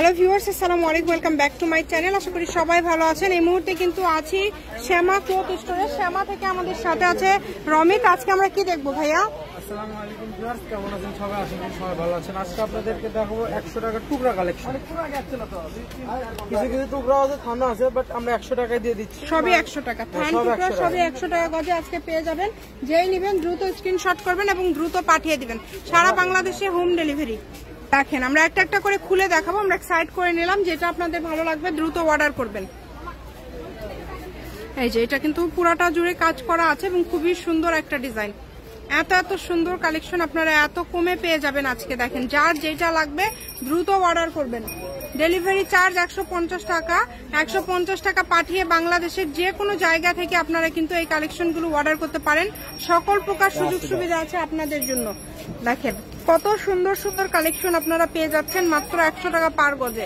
Hello viewers, আসসালামু আলাইকুম, welcome back to my channel. আশা করি সবাই ভালো আছেন। এই মুহূর্তে কিন্তু আছি শ্যামা ক্লথ স্টোরে। শ্যামা থেকে আমাদের সাথে আছে রমিত। আজকে আমরা কি দেখবো ভাইয়া? আসসালামু আলাইকুম ভিউয়ার্স, কেমন আছেন সবাই? আশা করি সবাই ভালো আছেন। আজকে আপনাদেরকে দেখাবো 100 টাকার টুকরা কালেকশন। কিছু কিছু টুকরা আছে, থানা আছে, বাট আমরা 100 টাকায় দিয়ে দিচ্ছি। সবই 100 টাকা, থান টুকরা সবই 100 টাকা গজে আজকে পেয়ে যাবেন। যেই নেবেন দ্রুত স্ক্রিনশট করবেন এবং দ্রুত পাঠিয়ে দিবেন। সারা বাংলাদেশে হোম ডেলিভারি। দেখেন, আমরা একটা একটা করে খুলে দেখাবো। আমরা সাইড করে নিলাম, যেটা আপনাদের ভালো লাগবে দ্রুত অর্ডার করবেন। এই যে এটা কিন্তু পুরাটা জুড়ে কাজ করা আছে এবং খুবই সুন্দর একটা ডিজাইন। এত সুন্দর কালেকশন আপনারা এত কমে পেয়ে যাবেন আজকে। দেখেন, যার যেটা লাগবে দ্রুত অর্ডার করবেন। ডেলিভারি চার্জ 150 টাকা। 150 টাকা পাঠিয়ে বাংলাদেশের যে কোনো জায়গা থেকে আপনারা কিন্তু এই কালেকশনগুলো অর্ডার করতে পারেন। সকল প্রকার সুযোগ সুবিধা আছে আপনাদের জন্য। দেখেন কত সুন্দর সুন্দর কালেকশন আপনারা পেয়ে যাচ্ছেন মাত্র 100 টাকা পার গজে।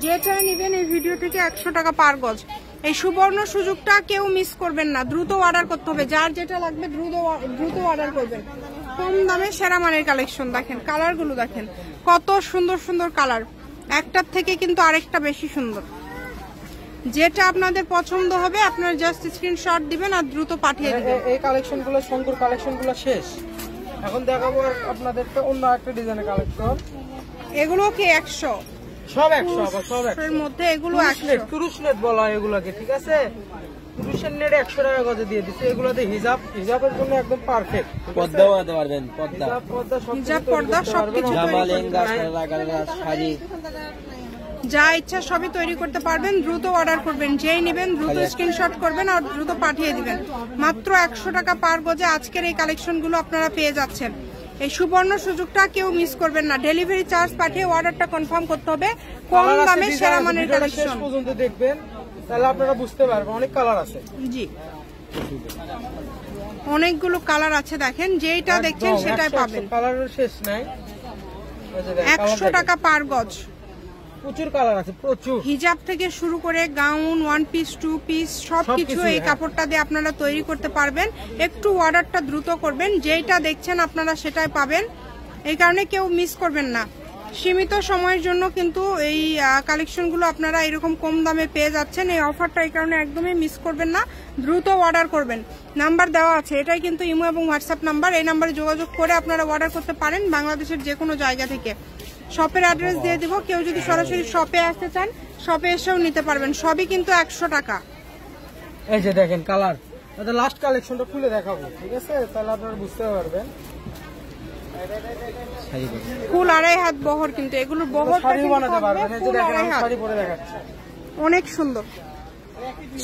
যেটা নেবেন এই ভিডিও থেকে 100 টাকা পার গজ। এই সুবর্ণ সুযোগটা কেউ মিস করবেন না, দ্রুত অর্ডার করতে হবে। যার যেটা লাগবে দ্রুত অর্ডার করবেন। কম দামে সেরা মানের কালেকশন। দেখেন কালারগুলো, দেখেন কত সুন্দর সুন্দর কালার, একটার থেকে কিন্তু আরেকটা বেশি সুন্দর। যেটা আপনাদের পছন্দ হবে আপনারা জাস্ট স্ক্রিনশট দিবেন আর দ্রুত পাঠিয়ে দিবেন। এই কালেকশনগুলো, সুন্দর কালেকশনগুলো শেষ। এখন দেখাবো আপনাদেরকে অন্য একটা ডিজাইনের কালেকশন। এগুলো কি 100? সব 100, আবার সব 100 এর মধ্যে এগুলো 100। তুরুষ নেট বলা হয় এগুলোকে, ঠিক আছে? তুরুষের নেট 100 টাকা গজে দিয়ে দিচ্ছে। এগুলোতে হিজাবের জন্য একদম পারফেক্ট। পর্দাও দিতে পারবেন, পর্দা, হিজাব, পর্দা সবকিছু জামা, লেহেঙ্গা, সারা শাড়ি, যা ইচ্ছা সবই তৈরি করতে পারবেন। দ্রুত অর্ডার করবেন। যেই নেবেন দ্রুত স্ক্রিনশট করবেন আর দ্রুত পাঠিয়ে দিবেন। মাত্র 100 টাকা পার গজে আজকের এই কালেকশনগুলো আপনারা পেয়ে যাচ্ছেন। এই সুবর্ণ সুযোগটা কেউ মিস করবেন না। ডেলিভারি চার্জ পাঠিয়ে অর্ডারটা কনফার্ম করতে হবে। কম দামে সেরা মানের কালেকশন পর্যন্ত দেখবেন, তাহলে আপনারা বুঝতে পারবেন। অনেক কালার আছে। জি, অনেকগুলো কালার আছে। দেখেন যেটা দেখছেন সেটাই পাবেন। কালারের শেষ নাই। 100 টাকা পার গজ। প্রচুর কালার আছে, প্রচুর। হিজাব থেকে শুরু করে গাউন, 1 পিস, 2 পিস সবকিছু এই কাপড়টা দিয়ে আপনারা তৈরি করতে পারবেন। একটু অর্ডারটা দ্রুত করবেন। যেটা দেখছেন আপনারা সেটাই পাবেন। এই কারণে কেউ মিস করবেন না। সীমিত সময়ের জন্য কিন্তু এই কালেকশনগুলো আপনারা এরকম কম দামে পেয়ে যাচ্ছেন। এই অফারটা এই কারণে একদমই মিস করবেন না, দ্রুত অর্ডার করবেন। নাম্বার দেওয়া আছে, এটাই কিন্তু ইমো এবং হোয়াটসঅ্যাপ নাম্বার। এই নাম্বারে যোগাযোগ করে আপনারা অর্ডার করতে পারেন বাংলাদেশের যে কোনো জায়গা থেকে। শপের অ্যাড্রেস দিয়ে দিব। কেউ যদি সরাসরি শপে আসতে চান শপে এসেও নিতে পারবেন। সবই কিন্তু 100 টাকা। এই যে দেখেন কালার, এটা লাস্ট কালেকশনটা খুলে দেখাবো, ঠিক আছে? তাহলে আপনারা বুঝতে পারবেন। ফুল 2.5 হাত বহর, কিন্তু এগুলোর বহর শাড়ি বানাতে পারবেন। এই যে দেখেন আমি শাড়ি পরে দেখাচ্ছি, অনেক সুন্দর।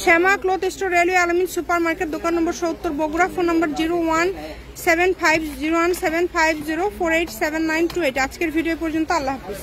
শ্যামা ক্লথ স্টোর, রেলওয়ে আলামিন সুপার মার্কেট, দোকান নম্বর 70, বগুড়া। ফোন নম্বর 017501750487928। আজকের ভিডিও পর্যন্ত। আল্লাহ হাফিজ।